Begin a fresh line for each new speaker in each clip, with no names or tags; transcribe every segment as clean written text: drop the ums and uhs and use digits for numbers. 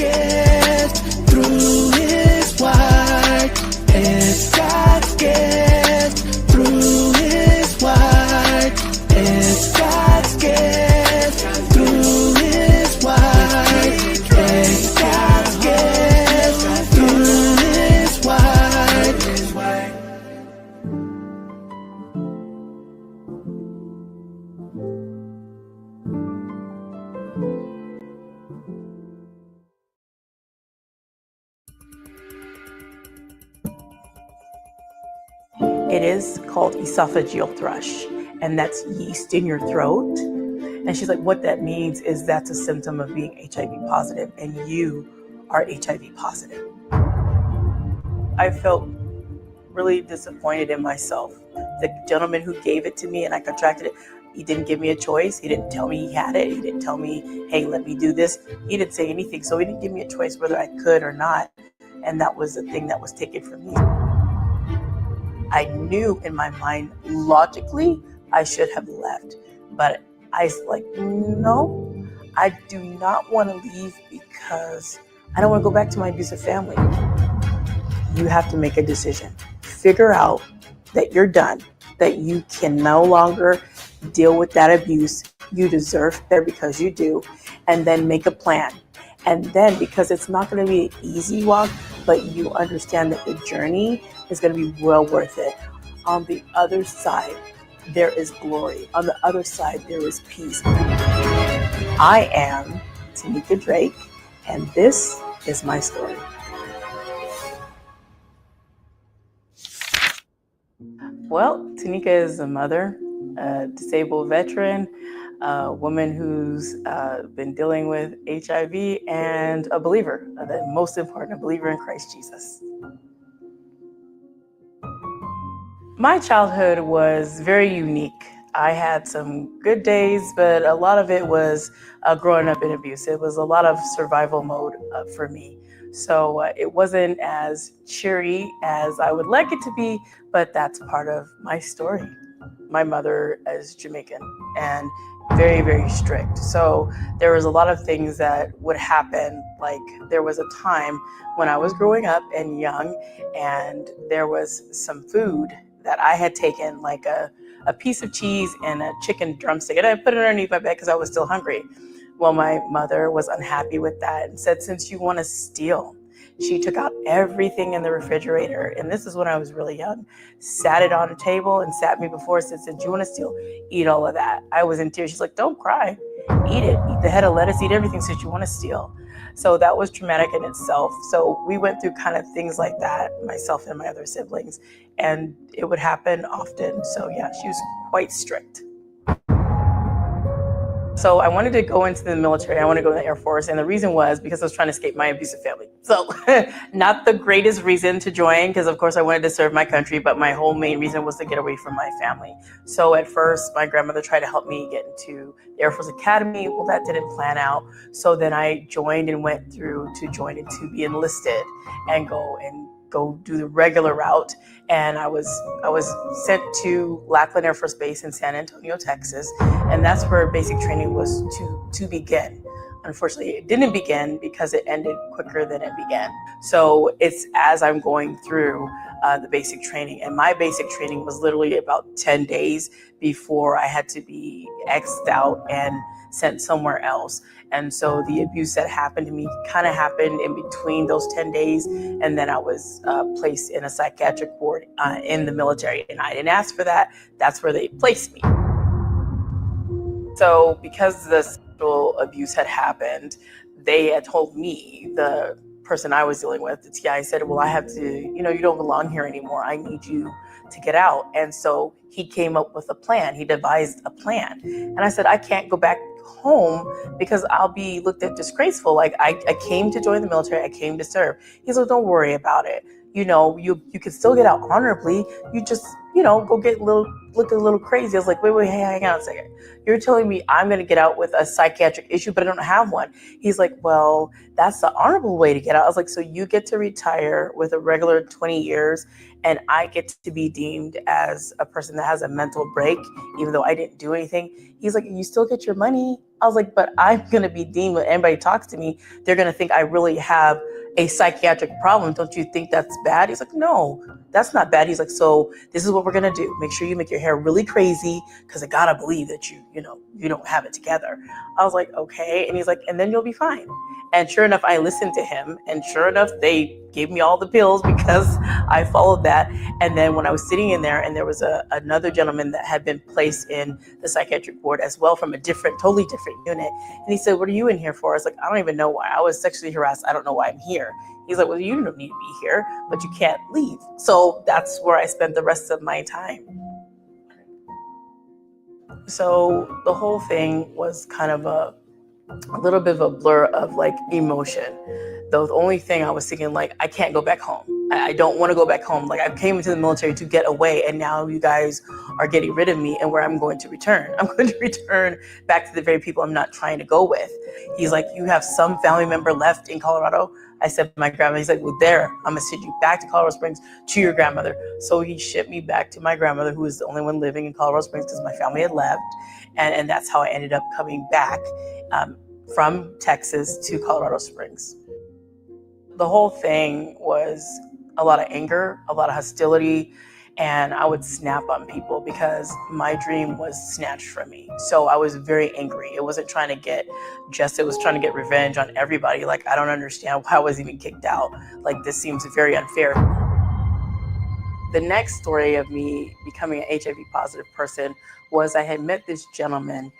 gift through his word. It's God's gift through his word. It's God's gift through his word. It's God's gift through his word.
It is called esophageal thrush, and that's yeast in your throat. And she's like, what that means is that's a symptom of being HIV positive, and you are HIV positive. I felt really disappointed in myself. The gentleman who gave it to me and I contracted it, he didn't give me a choice. He didn't tell me he had it. He didn't tell me, hey, let me do this. He didn't say anything. So he didn't give me a choice whether I could or not. And that was the thing that was taken from me. I knew in my mind, logically, I should have left. But I was like, no, I do not want to leave because I don't want to go back to my abusive family. You have to make a decision. Figure out that you're done, that you can no longer deal with that abuse. You deserve better because you do. And then make a plan. And then, because it's not going to be an easy walk, but you understand that the journey is going to be well worth it. On the other side, there is glory. On the other side, there is peace. I am T.Drake, and this is my story. Well, Teniecka is a mother, a disabled veteran, a woman who's been dealing with HIV, and a believer, the most important, a believer in Christ Jesus. My childhood was very unique. I had some good days, but a lot of it was growing up in abuse. It was a lot of survival mode for me. So it wasn't as cheery as I would like it to be, but that's part of my story. My mother is Jamaican and very, very strict. So there was a lot of things that would happen. Like there was a time when I was growing up and young, and there was some food that I had taken, like a piece of cheese and a chicken drumstick, and I put it underneath my bed because I was still hungry. Well, my mother was unhappy with that and said, since you want to steal, she took out everything in the refrigerator. And this is when I was really young, sat it on a table and sat me before us and said, do you want to steal? Eat all of that. I was in tears. She's like, don't cry, eat it. Eat the head of lettuce, eat everything since you want to steal. So that was traumatic in itself. So we went through kind of things like that, myself and my other siblings, and it would happen often. So yeah, she was quite strict. So I wanted to go into the military. I wanted to go in the Air Force. And the reason was because I was trying to escape my abusive family. So not the greatest reason to join, because of course I wanted to serve my country, but my whole main reason was to get away from my family. So at first, my grandmother tried to help me get into the Air Force Academy. Well, that didn't plan out. So then I joined and went through to join and to be enlisted and go do the regular route. And I was sent to Lackland Air Force Base in San Antonio, Texas. And that's where basic training was to begin. Unfortunately, it didn't begin because it ended quicker than it began. So it's as I'm going through the basic training, and my basic training was literally about 10 days before I had to be X'd out and sent somewhere else. And so the abuse that happened to me kind of happened in between those 10 days. And then I was placed in a psychiatric ward in the military. And I didn't ask for that. That's where they placed me. So because the sexual abuse had happened, they had told me, the person I was dealing with, the TI, said, well, I have to, you don't belong here anymore. I need you to get out. And so he came up with a plan. He devised a plan. And I said, I can't go back home because I'll be looked at disgraceful. Like I came to join the military. I came to serve. He's like, don't worry about it. You can still get out honorably. You just go get look a little crazy. I was like, wait, hey, hang on a second. You're telling me I'm going to get out with a psychiatric issue, but I don't have one. He's like, well, that's the honorable way to get out. I was like, so you get to retire with a regular 20 years, and I get to be deemed as a person that has a mental break, even though I didn't do anything. He's like, you still get your money. I was like, but I'm going to be deemed, when anybody talks to me, they're going to think I really have a psychiatric problem. Don't you think that's bad? He's like, no, that's not bad. He's like, so this is what we're going to do. Make sure you make your hair really crazy, because I got to believe that you don't have it together. I was like, okay. And he's like, and then you'll be fine. And sure enough, I listened to him, and sure enough, they gave me all the pills because I followed that. And then when I was sitting in there, and there was another gentleman that had been placed in the psychiatric ward as well from a totally different unit. And he said, what are you in here for? I was like, I don't even know why. I was sexually harassed. I don't know why I'm here. He's like, well, you don't need to be here, but you can't leave. So that's where I spent the rest of my time. So the whole thing was kind of a little bit of a blur of like emotion. The only thing I was thinking, like, I can't go back home. I don't want to go back home. Like, I came into the military to get away, and now you guys are getting rid of me, and where I'm going to return. I'm going to return back to the very people I'm not trying to go with. He's like, you have some family member left in Colorado? I said, my grandma. He's like, well, there, I'm going to send you back to Colorado Springs to your grandmother. So he shipped me back to my grandmother, who was the only one living in Colorado Springs because my family had left. And that's how I ended up coming back from Texas to Colorado Springs. The whole thing was a lot of anger, a lot of hostility, and I would snap on people because my dream was snatched from me. So I was very angry. It wasn't trying to get justice, it was trying to get revenge on everybody. Like, I don't understand why I was even kicked out. Like, this seems very unfair. The next story of me becoming an HIV positive person was I had met this gentleman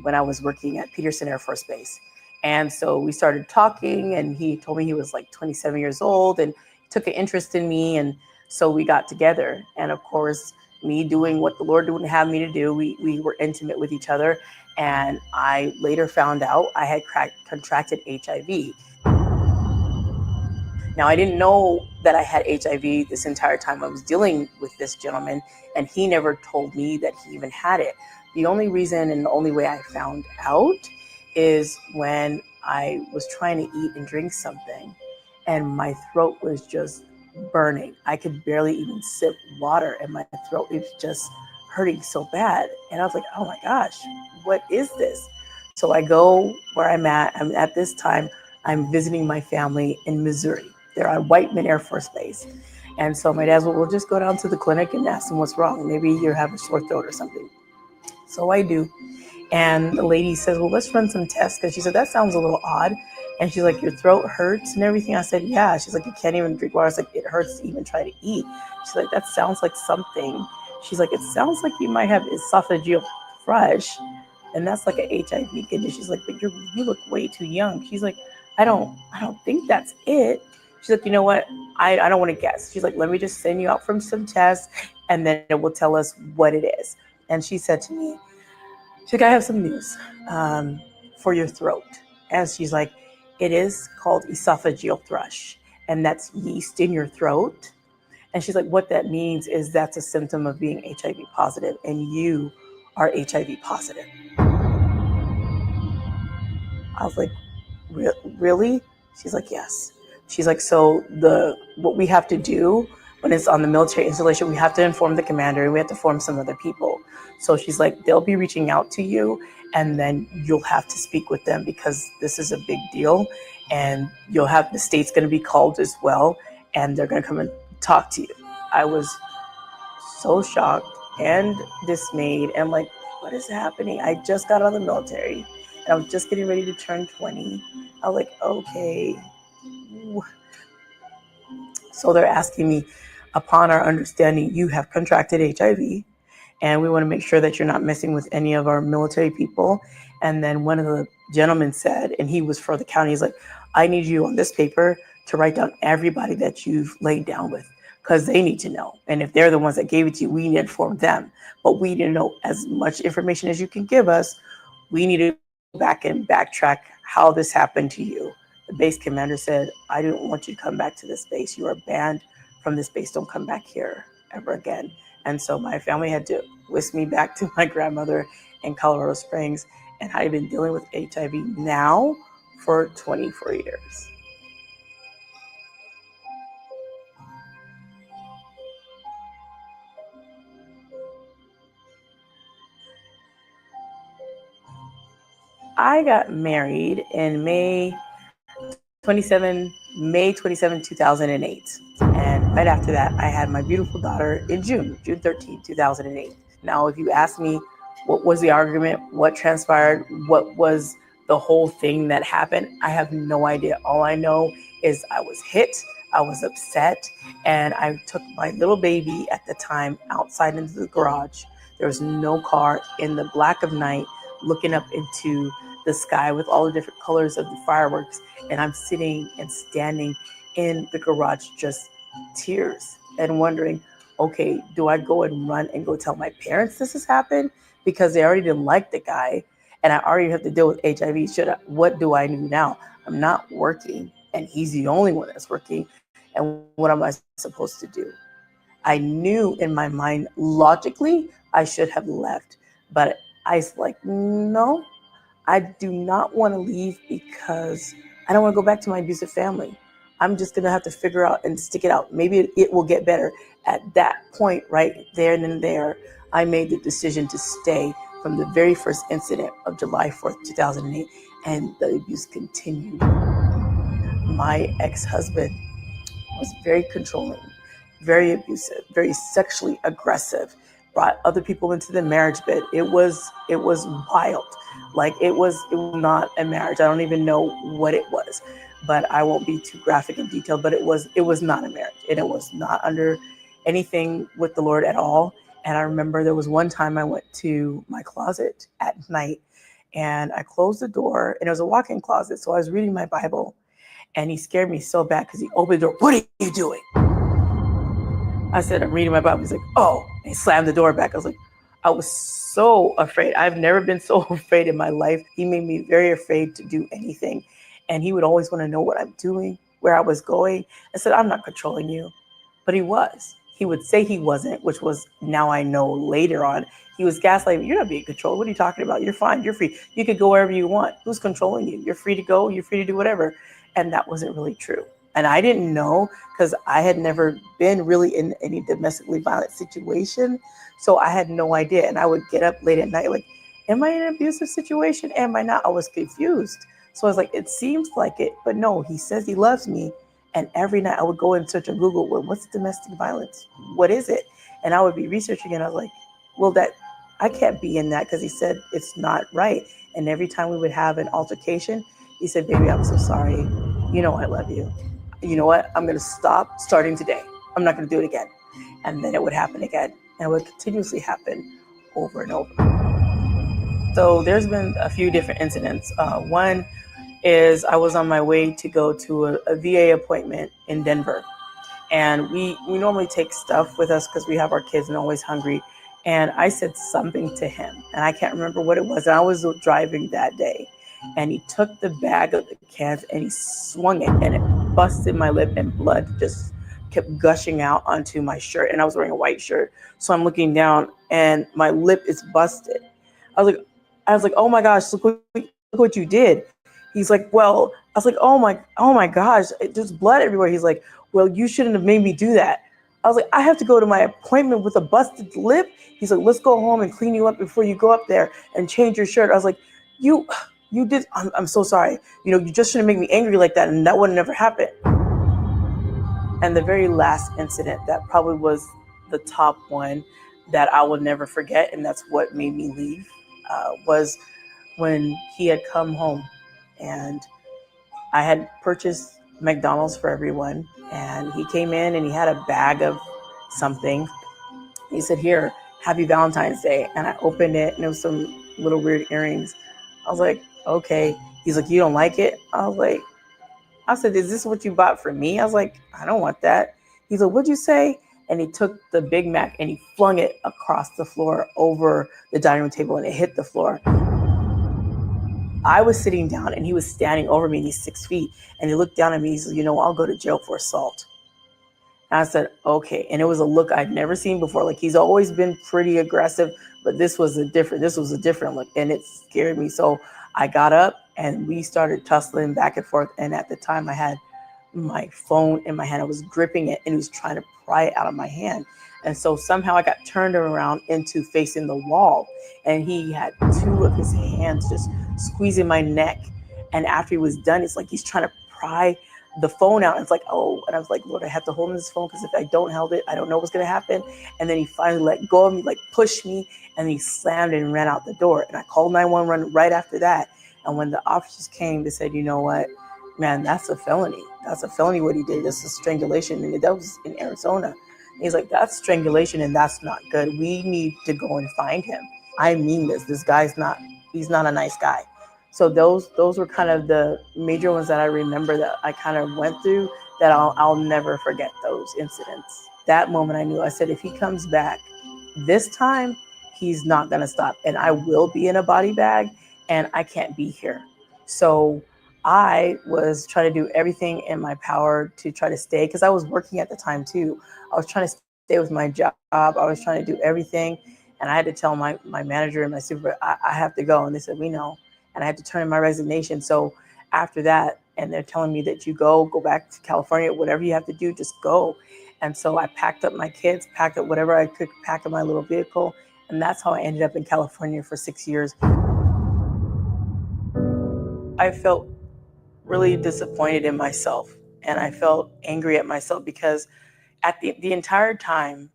when I was working at Peterson Air Force Base. And so we started talking, and he told me he was like 27 years old and took an interest in me. And so we got together. And of course, me doing what the Lord wouldn't have me to do, we were intimate with each other. And I later found out I had contracted HIV. Now, I didn't know that I had HIV this entire time I was dealing with this gentleman, and he never told me that he even had it. The only reason and the only way I found out is when I was trying to eat and drink something, and my throat was just burning. I could barely even sip water, and my throat was just hurting so bad. And I was like, oh my gosh, what is this? So I go where I'm at this time, I'm visiting my family in Missouri. They're on Whiteman Air Force Base. And so my dad's, well, we'll just go down to the clinic and ask them what's wrong. Maybe you have a sore throat or something. So I do. And the lady says, well, let's run some tests. Because she said, that sounds a little odd. And she's like, your throat hurts and everything? I said, yeah. She's like, you can't even drink water. I was like, it hurts to even try to eat. She's like, that sounds like something. She's like, it sounds like you might have esophageal thrush. And that's like an HIV condition. She's like, but you look way too young. She's like, I don't think that's it. She's like, you know what? I don't want to guess. She's like, let me just send you out from some tests, and then it will tell us what it is. And she said to me, she's like, I have some news for your throat. And she's like, it is called esophageal thrush, and that's yeast in your throat. And she's like, what that means is that's a symptom of being HIV positive, and you are HIV positive. I was like, really? She's like, yes. She's like, so what we have to do when it's on the military installation, we have to inform the commander, and we have to inform some other people. So she's like, they'll be reaching out to you, and then you'll have to speak with them because this is a big deal, and you'll have the state's going to be called as well, and they're going to come and talk to you. I was so shocked and dismayed, and like, what is happening? I just got out of the military, and I was just getting ready to turn 20. I was like, okay. So they're asking me, upon our understanding, you have contracted HIV, and we want to make sure that you're not messing with any of our military people. And then one of the gentlemen said, and he was for the county, he's like, I need you on this paper to write down everybody that you've laid down with, because they need to know. And if they're the ones that gave it to you, we need to inform them. But we need to know as much information as you can give us. We need to go back and backtrack how this happened to you. The base commander said, I didn't want you to come back to this base. You are banned from this base. Don't come back here ever again. And so my family had to whisk me back to my grandmother in Colorado Springs. And I've been dealing with HIV now for 24 years. I got married in May 27, 2008. And right after that, I had my beautiful daughter in June 13, 2008. Now, if you ask me what was the argument, what transpired, what was the whole thing that happened, I have no idea. All I know is I was hit, I was upset, and I took my little baby at the time outside into the garage. There was no car, in the black of night, looking up into the sky with all the different colors of the fireworks. And I'm sitting and standing in the garage, just tears and wondering, okay, do I go and run and go tell my parents this has happened? Because they already didn't like the guy and I already have to deal with HIV. What do I do now? I'm not working and he's the only one that's working. And what am I supposed to do? I knew in my mind, logically, I should have left. But I was like, no, I do not want to leave because I don't want to go back to my abusive family. I'm just going to have to figure out and stick it out. Maybe it will get better. At that point, right there and then there, I made the decision to stay from the very first incident of July 4th, 2008, and the abuse continued. My ex-husband was very controlling, very abusive, very sexually aggressive, brought other people into the marriage bed. It was wild. Like it was not a marriage. I don't even know what it was, but I won't be too graphic in detail, but it was not a marriage and it was not under anything with the Lord at all. And I remember there was one time I went to my closet at night and I closed the door and it was a walk-in closet. So I was reading my Bible and he scared me so bad because he opened the door. What are you doing? I said, I'm reading my Bible. He's like, oh, and he slammed the door back. I was like, I was so afraid. I've never been so afraid in my life. He made me very afraid to do anything. And he would always want to know what I'm doing, where I was going. I said, I'm not controlling you. But he was. He would say he wasn't, which was now I know later on. He was gaslighting. You're not being controlled. What are you talking about? You're fine. You're free. You could go wherever you want. Who's controlling you? You're free to go. You're free to do whatever. And that wasn't really true. And I didn't know because I had never been really in any domestically violent situation. So I had no idea. And I would get up late at night like, am I in an abusive situation? Am I not? I was confused. So I was like, it seems like it. But no, he says he loves me. And every night I would go and search on Google, well, what's domestic violence? What is it? And I would be researching and I was like, well, I can't be in that because he said it's not right. And every time we would have an altercation, he said, baby, I'm so sorry. You know I love you. You know what? I'm going to stop starting today. I'm not going to do it again. And then it would happen again. And it would continuously happen over and over. So there's been a few different incidents. One is I was on my way to go to a VA appointment in Denver. And we normally take stuff with us because we have our kids and they're always hungry. And I said something to him, and I can't remember what it was. And I was driving that day. And he took the bag of the cans and he swung it, and it busted my lip, and blood just kept gushing out onto my shirt. And I was wearing a white shirt. So I'm looking down and my lip is busted. I was like, oh my gosh, look what you did. He's like, well, I was like, oh my gosh, there's blood everywhere. He's like, well, you shouldn't have made me do that. I was like, I have to go to my appointment with a busted lip. He's like, let's go home and clean you up before you go up there and change your shirt. I was like, you did. I'm so sorry. You just shouldn't make me angry like that. And that would never happen. And the very last incident that probably was the top one that I will never forget, and that's what made me leave, was when he had come home and I had purchased McDonald's for everyone. And he came in and he had a bag of something. He said, here, happy Valentine's Day. And I opened it and it was some little weird earrings. I was like, okay. He's like, you don't like it? I said, is this what you bought for me? I was like, I don't want that. He's like, what'd you say? And he took the Big Mac and he flung it across the floor over the dining room table and it hit the floor. I was sitting down and he was standing over me and he's 6 feet. And he looked down at me. He said, I'll go to jail for assault. And I said, okay. And it was a look I'd never seen before. Like, he's always been pretty aggressive, but this was a different look, and it scared me. So I got up and we started tussling back and forth. And at the time I had my phone in my hand. I was gripping it and he was trying to pry it out of my hand. And so somehow I got turned around into facing the wall, and he had two of his hands just squeezing my neck. And after he was done, it's like he's trying to pry the phone out. And it's like, oh, and I was like, Lord, I have to hold this phone because if I don't hold it, I don't know what's going to happen. And then he finally let go of me, like pushed me, and he slammed and ran out the door. And I called 911 right after that. And when the officers came, they said, you know what, man, that's a felony. That's a felony what he did. That's a strangulation. And that was in Arizona. And he's like, that's strangulation and that's not good. We need to go and find him. I mean this. This guy's he's not a nice guy. So those were kind of the major ones that I remember that I kind of went through, that I'll never forget those incidents. That moment I knew, I said, if he comes back this time, he's not going to stop, and I will be in a body bag and I can't be here. So I was trying to do everything in my power to try to stay, because I was working at the time too. I was trying to stay with my job. I was trying to do everything. And I had to tell my manager and my supervisor, I have to go. And they said, we know. And I had to turn in my resignation. So after that, and they're telling me that you go back to California, whatever you have to do, just go. And so I packed up my kids, packed up whatever I could pack in my little vehicle. And that's how I ended up in California for 6 years. I felt really disappointed in myself, and I felt angry at myself because at the entire time,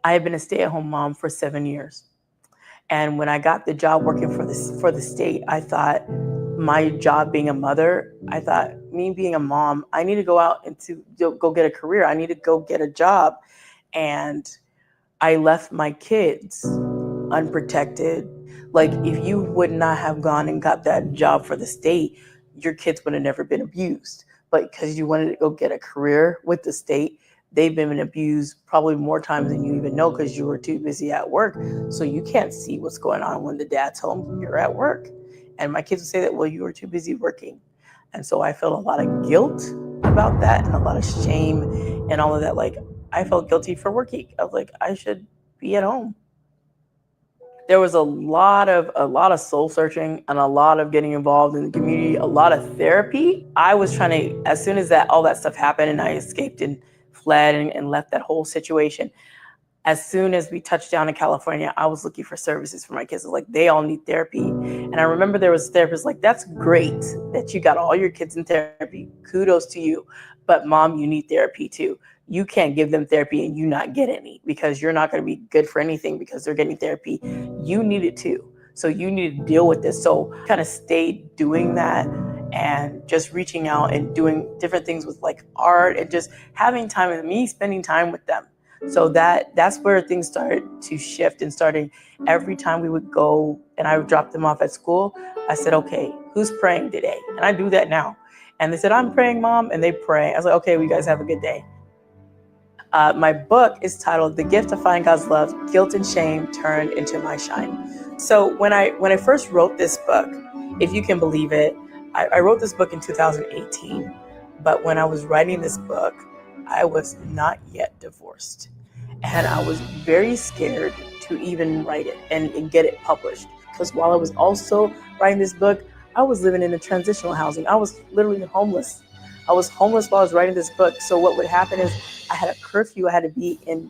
I had been a stay-at-home mom for 7 years. And when I got the job working for the state, I thought my job being a mother, I thought me being a mom, I need to go out and to go get a career. I need to go get a job. And I left my kids unprotected. Like, if you would not have gone and got that job for the state, your kids would have never been abused. But because you wanted to go get a career with the state, they've been abused probably more times than you even know, because you were too busy at work. So you can't see what's going on when the dad's home, you're at work. And my kids would say that, well, you were too busy working. And so I felt a lot of guilt about that and a lot of shame and all of that. Like, I felt guilty for working. I was like, I should be at home. There was a lot of soul searching and a lot of getting involved in the community, a lot of therapy. I was trying to, as soon as all that stuff happened and I escaped and fled and left that whole situation, as soon as we touched down in California, I was looking for services for my kids. Like, they all need therapy. And I remember there was therapists like, that's great that you got all your kids in therapy. Kudos to you. But mom, you need therapy too. You can't give them therapy and you not get any, because you're not going to be good for anything because they're getting therapy. You need it too. So you need to deal with this. So I kind of stayed doing that and just reaching out and doing different things with like art and just having time with me, spending time with them. So that's where things started to shift, and starting every time we would go and I would drop them off at school, I said, okay, who's praying today? And I do that now. And they said, I'm praying, Mom. And they pray. I was like, okay, well, you guys have a good day. My book is titled The Gift of Finding God's Love, Guilt and Shame Turned into My Shine. So when I first wrote this book, if you can believe it, I wrote this book in 2018. But when I was writing this book, I was not yet divorced. And I was very scared to even write it and get it published. Because while I was also writing this book, I was living in a transitional housing. I was literally homeless. I was homeless while I was writing this book. So what would happen is I had a curfew. I had to be in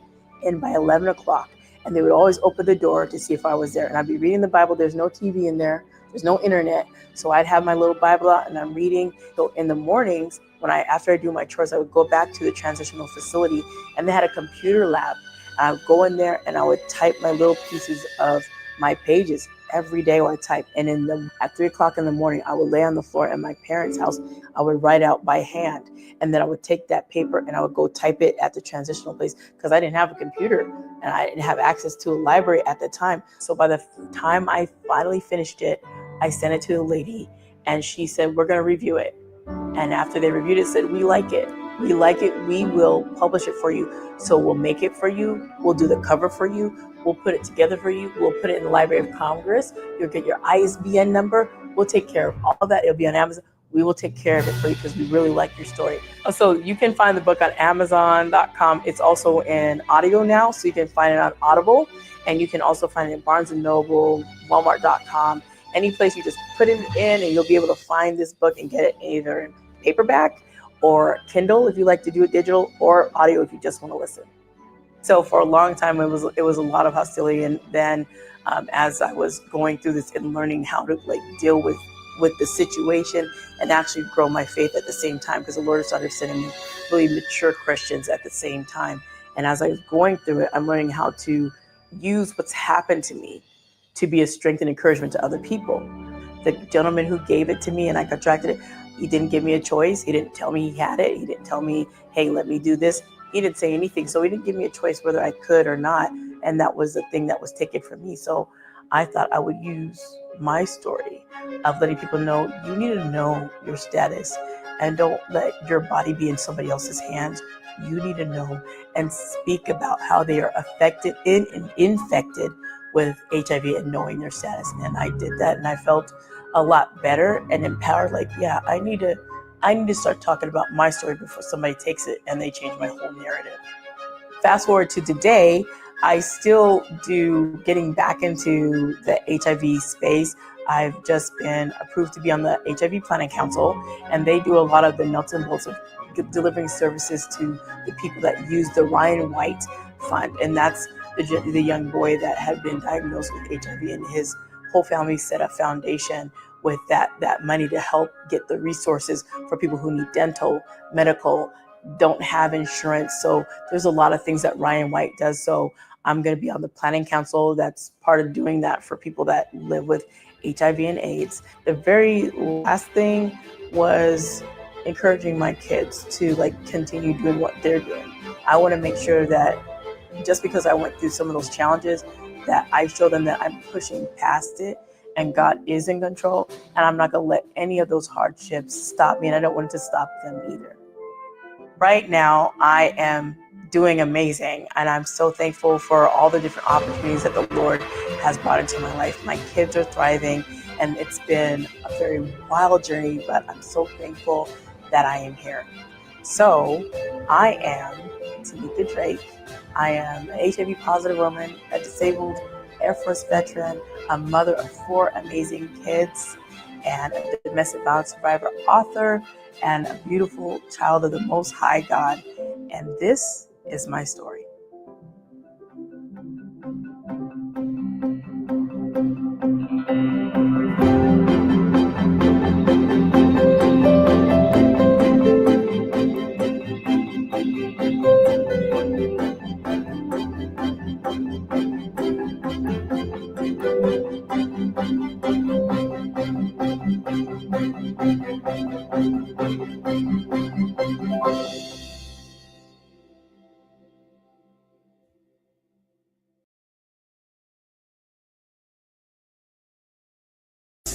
by 11 o'clock. And they would always open the door to see if I was there. And I'd be reading the Bible. There's no TV in there. There's no internet. So I'd have my little Bible out and I'm reading. So in the mornings, after I do my chores, I would go back to the transitional facility, and they had a computer lab. I would go in there and I would type my little pieces of my pages every day. I type, and at 3 o'clock in the morning, I would lay on the floor at my parents' house. I would write out by hand, and then I would take that paper and I would go type it at the transitional place, because I didn't have a computer and I didn't have access to a library at the time. So by the time I finally finished it, I sent it to the lady, and she said, we're going to review it. And after they reviewed it, said, we like it. We like it. We will publish it for you. So we'll make it for you. We'll do the cover for you. We'll put it together for you. We'll put it in the Library of Congress. You'll get your ISBN number. We'll take care of all of that. It'll be on Amazon. We will take care of it for you because we really like your story. So you can find the book on Amazon.com. It's also in audio now, so you can find it on Audible, and you can also find it in Barnes & Noble, Walmart.com, any place. You just put it in and you'll be able to find this book and get it either in paperback or Kindle if you like to do it digital, or audio if you just want to listen. So for a long time, it was a lot of hostility, and then as I was going through this and learning how to deal with the situation and actually grow my faith at the same time, because the Lord started sending me really mature Christians at the same time. And as I was going through it, I'm learning how to use what's happened to me to be a strength and encouragement to other people. The gentleman who gave it to me and I contracted it, he didn't give me a choice. He didn't tell me he had it. He didn't tell me, hey, let me do this. He didn't say anything. So he didn't give me a choice whether I could or not. And that was the thing that was taken from me. So I thought I would use my story of letting people know you need to know your status and don't let your body be in somebody else's hands. You need to know and speak about how they are affected and infected with HIV and knowing their status. And I did that, and I felt a lot better and empowered. I need to start talking about my story before somebody takes it and they change my whole narrative. Fast forward to today, I still do getting back into the HIV space. I've just been approved to be on the HIV Planning Council, and they do a lot of the nuts and bolts of delivering services to the people that use the Ryan White Fund. And that's the young boy that had been diagnosed with HIV, and his whole family set a foundation with that money to help get the resources for people who need dental, medical, don't have insurance. So there's a lot of things that Ryan White does. So I'm going to be on the planning council. That's part of doing that for people that live with HIV and AIDS. The very last thing was encouraging my kids to continue doing what they're doing. I want to make sure that just because I went through some of those challenges, that I show them that I'm pushing past it and God is in control, and I'm not going to let any of those hardships stop me, and I don't want it to stop them either. Right now, I am doing amazing, and I'm so thankful for all the different opportunities that the Lord has brought into my life. My kids are thriving, and it's been a very wild journey, but I'm so thankful that I am here. So I am T.Drake. I am an HIV positive woman, a disabled Air Force veteran, a mother of 4 amazing kids, and a domestic violence survivor, author, and a beautiful child of the Most High God. And this is my story.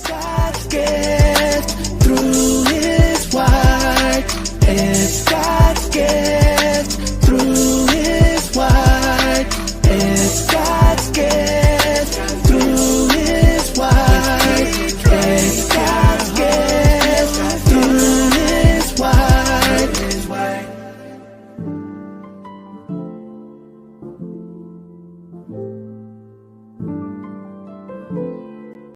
God's gift through His word. It's God's gift through His word. It's God's